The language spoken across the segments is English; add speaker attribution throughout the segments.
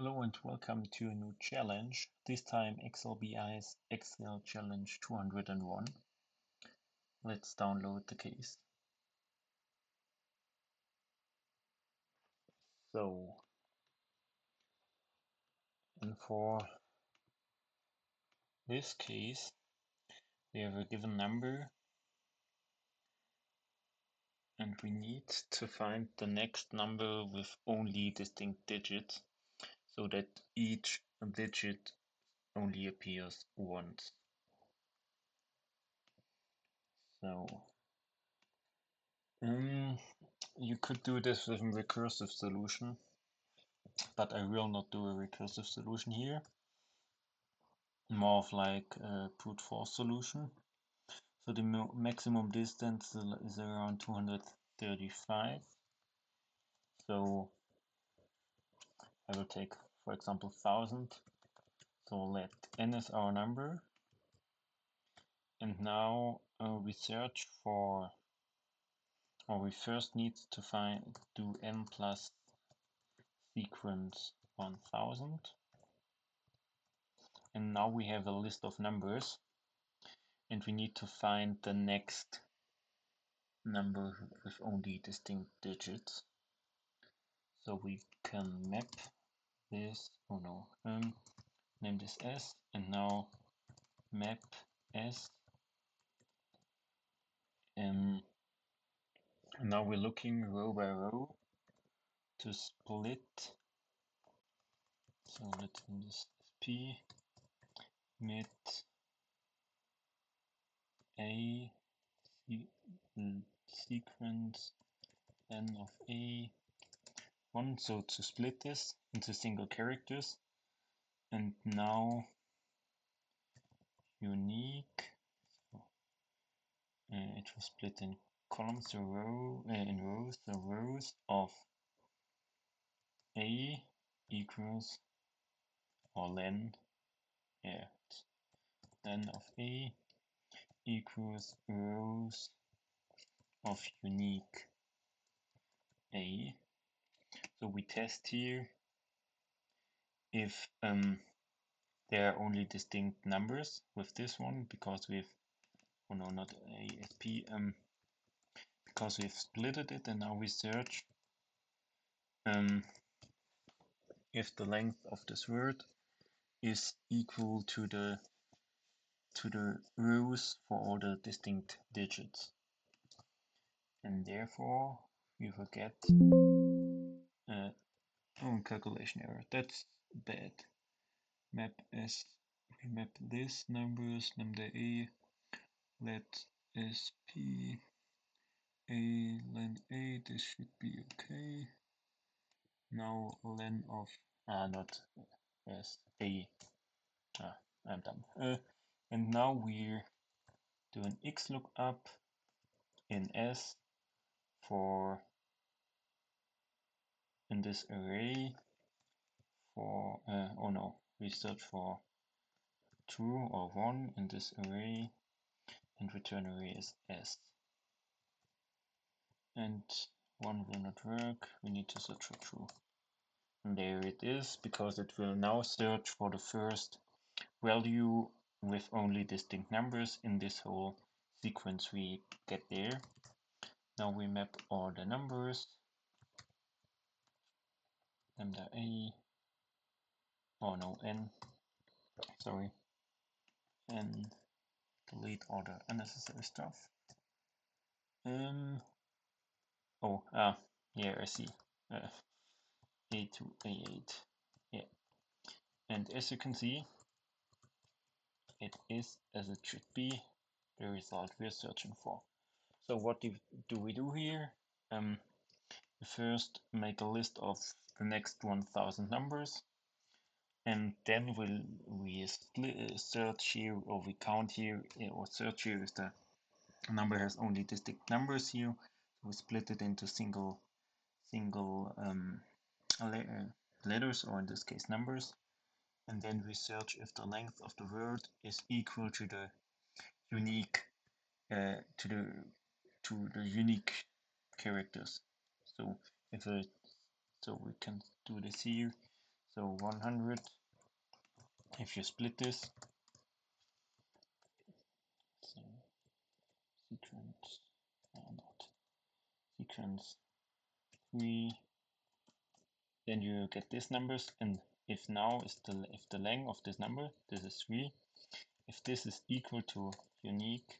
Speaker 1: Hello and welcome to a new challenge, this time XLBI's Excel Challenge 201. Let's download the case. And for this case, we have a given number and we need to find the next number with only distinct digits so that each digit only appears once. You could do this with a recursive solution, but I will not do a recursive solution here. More of like a brute force solution. So the maximum distance is around 235. So I will take, for example, 1000. So let n is our number. And now we search for, or we first need to do n plus sequence 1000. And now we have a list of numbers and we need to find the next number with only distinct digits. So we can map this, name this S, and now map S. And now we're looking row by row to split. So let's name this P mid A sequence n of A1. So to split this into single characters, and now unique. It was split in columns, in rows. The rows of A equals, or len of A equals rows of unique A. So we test here if there are only distinct numbers with this one, because we've, not ASP, because we've splitted it, and now we search if the length of this word is equal to the rows for all the distinct digits, and therefore we will get calculation error. That's bad. Map S, we map this numbers, lambda A, let SP A, len A, this should be okay. Now len of, not S, A, I'm done. And now we're doing XLOOKUP in S for, in this array for, we search for true or 1 in this array, and return array is S. And 1 will not work, we need to search for true. And there it is, because it will now search for the first value with only distinct numbers in this whole sequence we get there. Now we map all the numbers, lambda A, n, sorry, and delete all the unnecessary stuff. Yeah, I see. A to A8. Yeah. And as you can see, it is as it should be the result we're searching for. So what do we do here? We first make a list of the next 1000 numbers, and then we search here, or we count here, or search here if the number has only distinct numbers here. So we split it into single letters, or in this case numbers, and then we search if the length of the word is equal to the unique to the unique characters. So so we can do this here. So 100, if you split this, so sequence, not sequence 3, then you get these numbers, and if now is if the length of this number, this is 3, if this is equal to unique,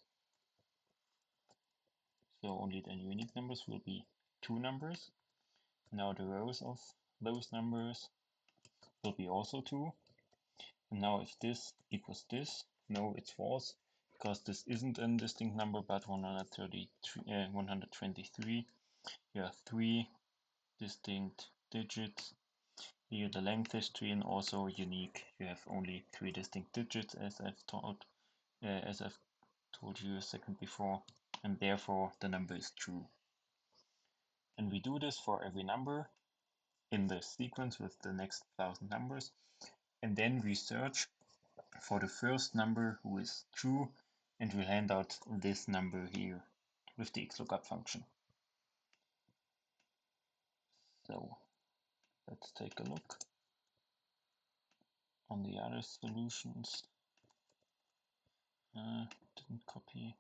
Speaker 1: so only the unique numbers will be 2 numbers. Now the rows of those numbers will be also 2. And now if this equals this, no, it's false, because this isn't a distinct number, but 123. You have 3 distinct digits. Here the length is 3 and also unique. You have only 3 distinct digits, as I've told you a second before, and therefore the number is true. And we do this for every number in the sequence with the next 1000 numbers, and then we search for the first number who is true, and we hand out this number here with the XLOOKUP function. So let's take a look on the other solutions. Didn't copy.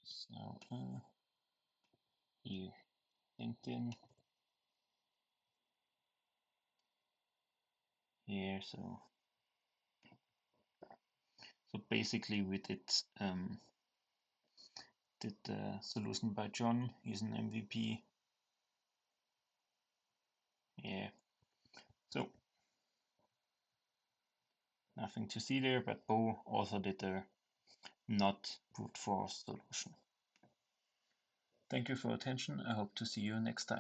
Speaker 1: So here, LinkedIn. Here, so basically we did the solution by John. He's an MVP. Yeah. So nothing to see there, but Bo also did a not brute force solution. Thank you for your attention. I hope to see you next time.